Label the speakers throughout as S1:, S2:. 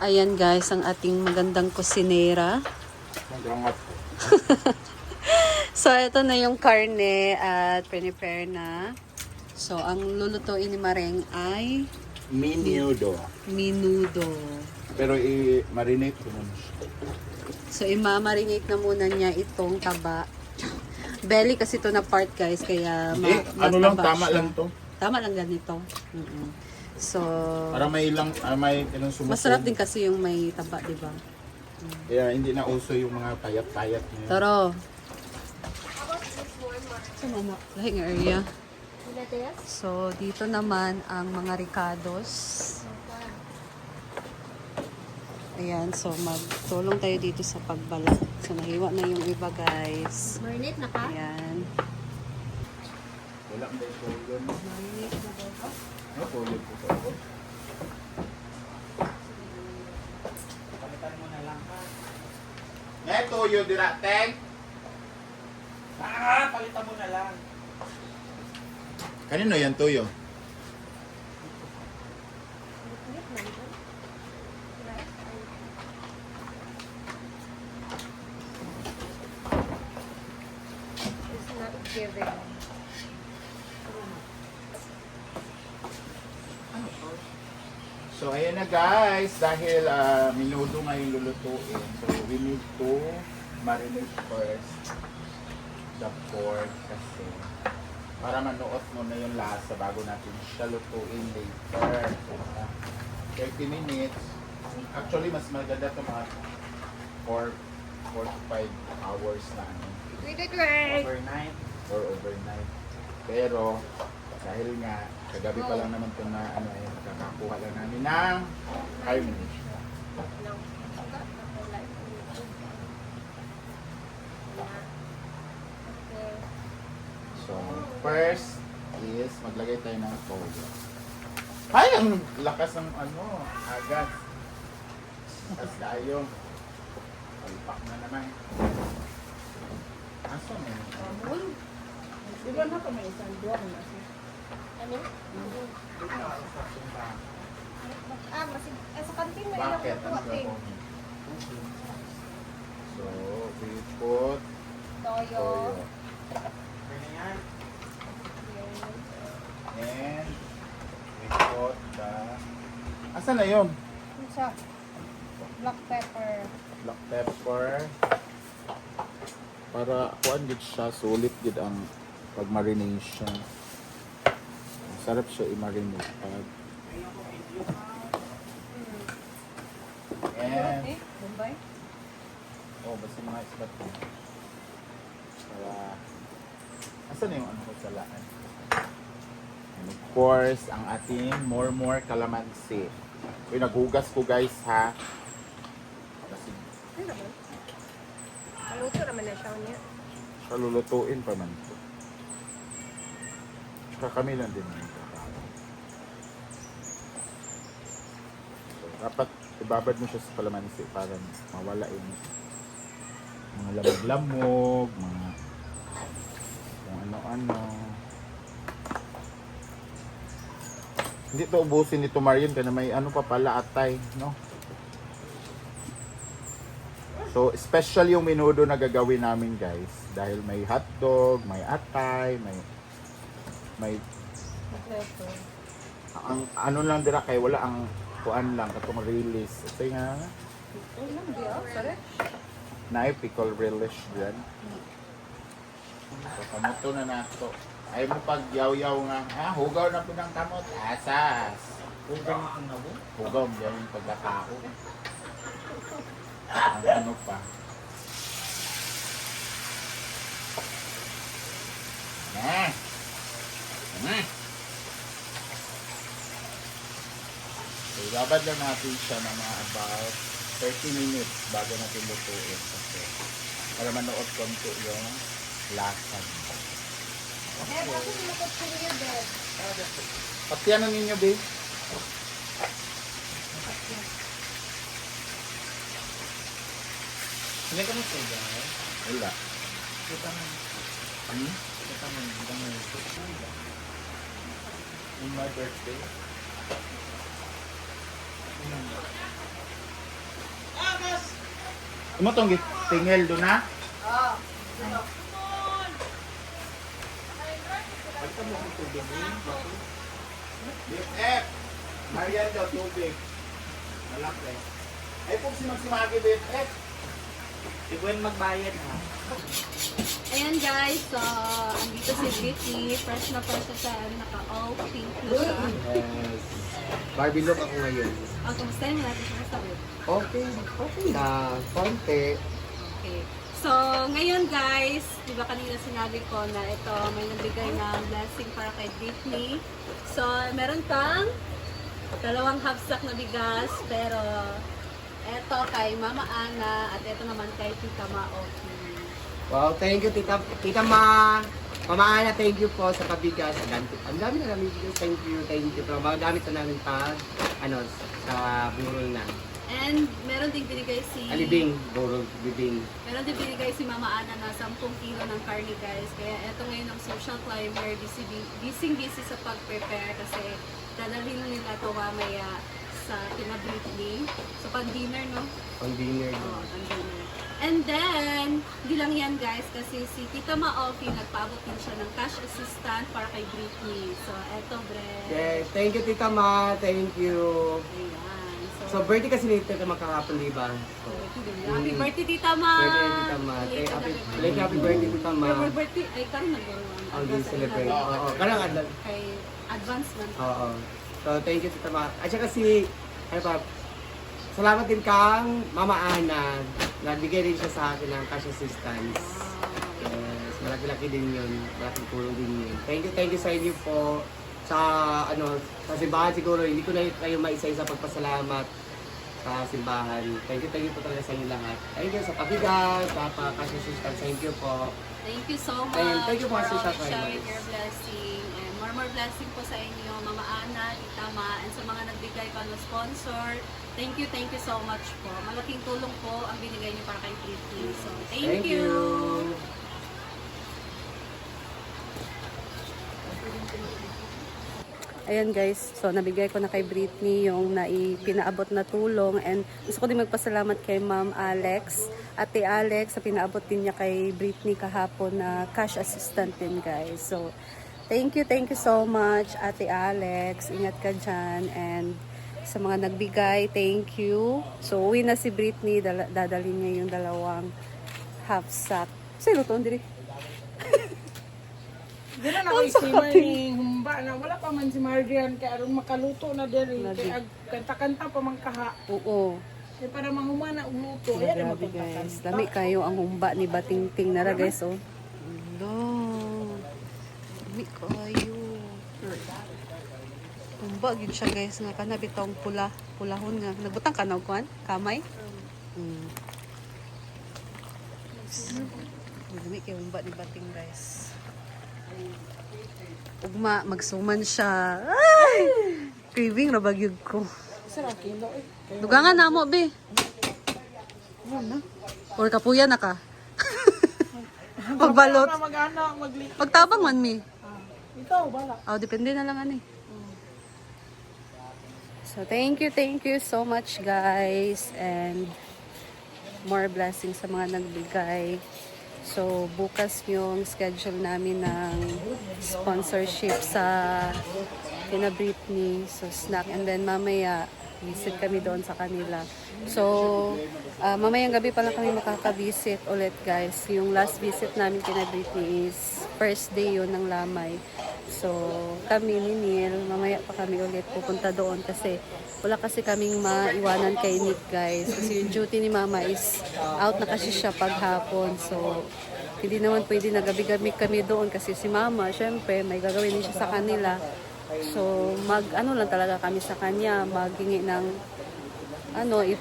S1: Ayan guys, ang ating magandang kusinera.
S2: Magrangat po.
S1: So, ito na yung karne at prepare na. So, ang lulutuin ni Mareng ay
S2: Minudo.
S1: minudo.
S2: Pero i-marinate ko muna siya.
S1: So, imamarinate na muna niya itong taba. Belly kasi ito na part guys, kaya
S2: Ano lang,
S1: mataba
S2: tama
S1: siya.
S2: lang to.
S1: Tama lang ganito. So,
S2: Para may ilang, may ilang sumusunod.
S1: masarap din kasi yung may taba, di ba?
S2: Kaya hindi na uso yung mga payat-payat na yun.
S1: Taro. Sa mama, lahing area. So, dito naman ang mga ricados. Ayan, so magtulong tayo dito sa pagbalat. So, nahiwa na yung iba, guys.
S3: Marinate na ka?
S1: Ayan.
S2: Wala ba yung toyo?
S1: Marinate na ba ito?
S2: Ano toyo po ito? Palitan mo na lang pa. May toyo dira, Teng? Palitan mo na lang. Kanino yan toyo?
S3: It's not giving.
S2: So ayan na guys, dahil minudo nga yung lulutuin. So we need to marinate first the pork kasi para manuot mo na yung lasa bago natin siya lutuin later. So, 30 minutes. Actually mas maganda ito mga 4 to 5 hours na ano.
S3: Overnight.
S2: Overnight. Pero dahil nga kagabi pa lang naman ito na ano ay nakakakuha lang namin ng harmony.
S3: No. Okay.
S2: So first is maglagay tayo ng toyo. Ay, ang lakas ng ano, agad. Tapos tayo. Palpak na naman. Aso mo yun?
S4: Di ba na pa may isang buwan na siya?
S3: Ano? Masig... sa kantin may ilang
S2: Bakit? Ano
S3: kukuha
S2: ba?
S3: eh.
S2: So, we put
S3: Toyo.
S2: toyo. And we put the... Asan na yun?
S3: Sa black pepper.
S2: Black pepper. Para kuan gid siya, sulit gid ang pag-marination. Sarap siya i-marinate pag. And
S4: Bombay?
S2: basta mga isbat mo. Para asan na yung ano ko sa laan? And of course, ang ating more calamansi. Uy, naghugas ko guys ha. Kasi
S3: Ano naman? Maluto naman na siya niya.
S2: siya lulutuin pa man ito. Tsaka kami lang din naman ito. So, dapat ibabad mo siya sa kalamansi para mawala yung mga lamog-lamog, mga kung ano-ano. Hindi to ubusin nito Marian kasi may ano pa pala atay, no? So, special yung minudo na gagawin namin guys. Dahil may hotdog, may atay, may ang ano lang dira kay wala ang kuan lang katong relish. Ito nga
S4: Oh, lang di sorry.
S2: na pickle relish dyan. So, kamuto na nato. Ay mo pag yaw-yaw nga, hugaw na po ng kamot. Asas. Hugaw ang nabo? Hugaw mo yan yung pagkatao. Ang ano pa. So, ilabad lang natin siya ng mga about 30 minutes bago natin lutuin. Kasi para manuot konti yung lasa niya.
S3: Eh, bakit nilakot ko niya, Dad?
S2: Pati ano ninyo, babe?
S5: Hindi ka magsuga.
S2: Wala.
S5: Kita man.
S2: Hmm?
S5: Kita man. Kita man.
S2: In my birthday. Imo tong tingel do na? BFF! Marian daw tubig. Malaki. Ay po si Magsimagi BFF.
S5: Ibuan magbayad ha.
S1: Ayan guys, so andito si Vicky. Fresh na siya. Naka-all pink na siya.
S6: Yes. Barbie look ako ngayon.
S1: Kumusta yun natin siya sa
S6: Okay, okay na. Konti.
S1: Okay. So, ngayon guys, di ba kanina sinabi ko na ito, may nagbigay ng blessing para kay Britney. So, meron kang 2 half-sack na bigas, pero ito kay Mama Ana at ito naman kay Tita Maoki.
S6: Wow, thank you, Tita Ma. Mama Ana, thank you po sa pabigas. Ang dami na namin bigas. Thank you, thank you. Pero magamit na namin pa, sa burol na.
S1: And meron ding binigay si...
S6: Alibing, burol, bibing.
S1: Meron din binigay si Mama Ana na 10 kilo ng karne guys. Kaya eto ngayon ang social climber, busy sa pag-prepare kasi dadalhin nila ito mamaya sa kina Britney. So pang-dinner, no?
S6: Pang dinner.
S1: Oo, pang-dinner. And then, hindi lang yan guys kasi si Tita Maoki nagpaabot din siya ng cash assistant para kay Britney. So eto, Bre.
S6: Yes, thank you, Tita Ma. Thank you.
S1: Ayan.
S6: So, birthday kasi ni Tita Ma kahapon, di ba? So,
S1: Happy birthday, Tita Ma!
S6: birthday, Tita Ma. Happy birthday, Tita Ma.
S1: Happy birthday! Ay, karang nagkaroon.
S6: Ang di celebrate. Oo, karang adlan.
S1: Kay advance man.
S6: Oo. So, thank you, Tita Ma. At saka si, salamat din kang Mama Ana. Nagbigay din siya sa akin ng cash assistance. Yes, malaki-laki din yun. Malaking tulong din yun. Thank you sa inyo po. Sa simbahan siguro, hindi ko na kayo maisa-isa pagpasalamat sa simbahan. Thank you po talaga sa inyo lahat. Thank you sa pabigas, sa cash assistance. Thank you po.
S1: Thank you so much
S6: Thank you po
S1: for
S6: sa
S1: always
S6: Social
S1: sharing
S6: Climbers.
S1: your blessing. And more blessing po sa inyo, Mama Ana, Tita Ma, and sa mga nagbigay pa ng sponsor. Thank you so much po. Malaking tulong po ang binigay niyo para kay Britney. So, thank you! Ayan guys, so nabigay ko na kay Britney yung pinaabot na tulong and gusto ko din magpasalamat kay Ma'am Alex, Ate Alex, sa pinaabot din niya kay Britney kahapon na cash assistant din guys. So, thank you so much Ate Alex, ingat ka dyan and sa mga nagbigay, thank you. So, uwi na si Britney, dadalhin niya yung 2 half sack. Sino to, Andri?
S4: Di na nakikimay ni humba na wala pa man si Marian kaya aron makaluto na diri kaya kanta-kanta pa man kaha.
S1: Oo.
S4: Kaya para mahumana og luto. Ayan ang
S1: Grabe guys,
S4: magkanta.
S1: dami kayo ang humba ni Batingting nara guys oh. Hello. Dami kayo. Humba gid siya guys nga kana bitong pulahon nga. Nagbutang ka na kuan? Kamay? Dami kay humba ni Bating guys. Ugma magsuman siya. Ay! Craving na bagyod ko.
S4: Sarap kilo eh.
S1: Dugangan na mo, be. Or kapuya na ka. Pagbalot.
S4: Para mag-ana magli.
S1: Pagtabang man, mi.
S4: Ikaw bala.
S1: Oh, depende na lang ani. So, thank you so much, guys. And more blessings sa mga nagbigay. So, bukas yung schedule namin ng sponsorship sa kina Britney. So, snack. And then, mamaya, visit kami doon sa kanila. So, mamayang gabi pa lang kami makaka-visit ulit, guys. Yung last visit namin kina Britney is first day yun ng Lamay. So, kami ni Neil, mamaya pa kami ulit pupunta doon kasi wala kasi kaming maiwanan kay Nick, guys. Kasi yung duty ni Mama is out na kasi siya paghapon. So, hindi naman pwede na gabi-gabi kami doon kasi si Mama, syempre, may gagawin din siya sa kanila. So, ano lang talaga kami sa kanya, maghingi ng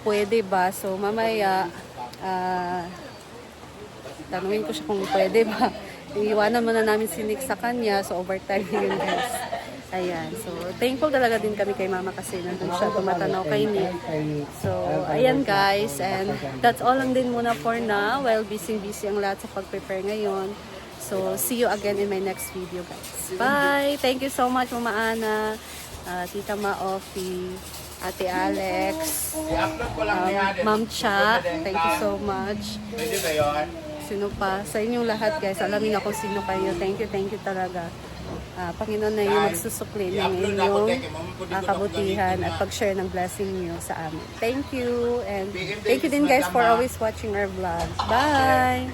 S1: pwede ba? So, mamaya, tanungin ko siya kung pwede ba. Iiwanan muna namin si Nick sa kanya, so overtime yun guys. Ayan, so thankful talaga din kami kay Mama kasi nandun siya tumatanaw kay Nick. So, ayan guys, and that's all lang din muna for now. While busy ang lahat sa pag-prepare ngayon. So, see you again in my next video guys. Bye! Thank you so much Mama Ana, Tita Maoki. Ate Alex,
S2: I-upload ko lang niya.
S1: Ma'am Cha, thank you so much.
S2: Pwede ba yun?
S1: Sino pa? Sa inyong lahat guys, alamin ako sino kayo. Thank you talaga. Panginoon na yung magsusukli ng inyong kabutihan at pag-share ng blessing niyo sa amin. Thank you. And thank you din guys for always watching our vlogs. Bye!